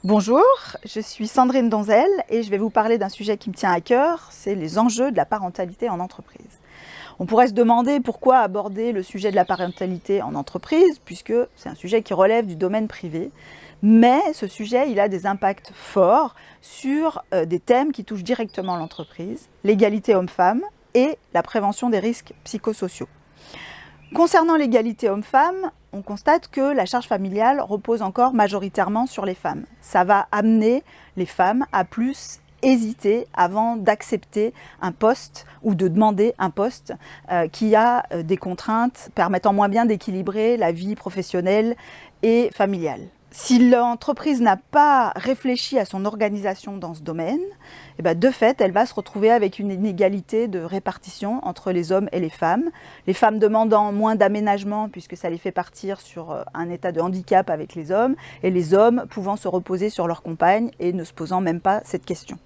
Bonjour, je suis Sandrine Donzel et je vais vous parler d'un sujet qui me tient à cœur, c'est les enjeux de la parentalité en entreprise. On pourrait se demander pourquoi aborder le sujet de la parentalité en entreprise, puisque c'est un sujet qui relève du domaine privé, mais ce sujet il a des impacts forts sur des thèmes qui touchent directement l'entreprise, l'égalité homme-femme et la prévention des risques psychosociaux. Concernant l'égalité homme-femme, on constate que la charge familiale repose encore majoritairement sur les femmes. Ça va amener les femmes à plus hésiter avant d'accepter un poste ou de demander un poste qui a des contraintes permettant moins bien d'équilibrer la vie professionnelle et familiale. Si l'entreprise n'a pas réfléchi à son organisation dans ce domaine, de fait, elle va se retrouver avec une inégalité de répartition entre les hommes et les femmes demandant moins d'aménagement puisque ça les fait partir sur un état de handicap avec les hommes, et les hommes pouvant se reposer sur leur compagne et ne se posant même pas cette question.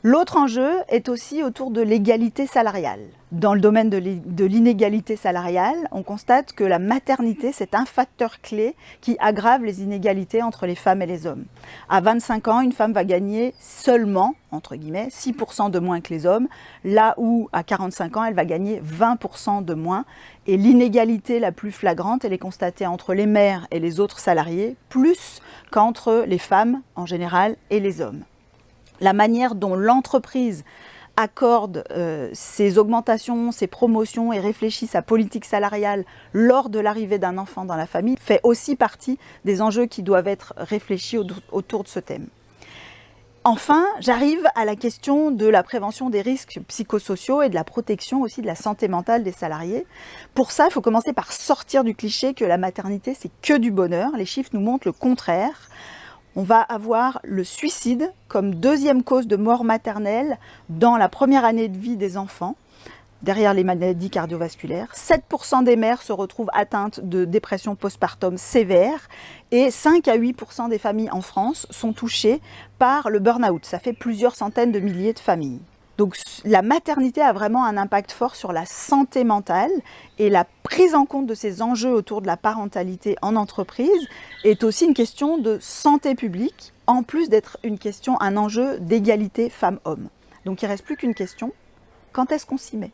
L'autre enjeu est aussi autour de l'égalité salariale. Dans le domaine de l'inégalité salariale, on constate que la maternité, c'est un facteur clé qui aggrave les inégalités entre les femmes et les hommes. À 25 ans, une femme va gagner seulement, entre guillemets, 6% de moins que les hommes, là où à 45 ans, elle va gagner 20% de moins. Et l'inégalité la plus flagrante, elle est constatée entre les mères et les autres salariés, plus qu'entre les femmes en général et les hommes. La manière dont l'entreprise accorde ses augmentations, ses promotions et réfléchit sa politique salariale lors de l'arrivée d'un enfant dans la famille fait aussi partie des enjeux qui doivent être réfléchis autour de ce thème. Enfin, j'arrive à la question de la prévention des risques psychosociaux et de la protection aussi de la santé mentale des salariés. Pour ça, il faut commencer par sortir du cliché que la maternité, c'est que du bonheur. Les chiffres nous montrent le contraire. On va avoir le suicide comme deuxième cause de mort maternelle dans la première année de vie des enfants, derrière les maladies cardiovasculaires. 7% des mères se retrouvent atteintes de dépression postpartum sévère et 5 à 8% des familles en France sont touchées par le burn-out. Ça fait plusieurs centaines de milliers de familles. Donc la maternité a vraiment un impact fort sur la santé mentale, et la prise en compte de ces enjeux autour de la parentalité en entreprise est aussi une question de santé publique, en plus d'être un enjeu d'égalité femmes-hommes. Donc il ne reste plus qu'une question: quand est-ce qu'on s'y met ?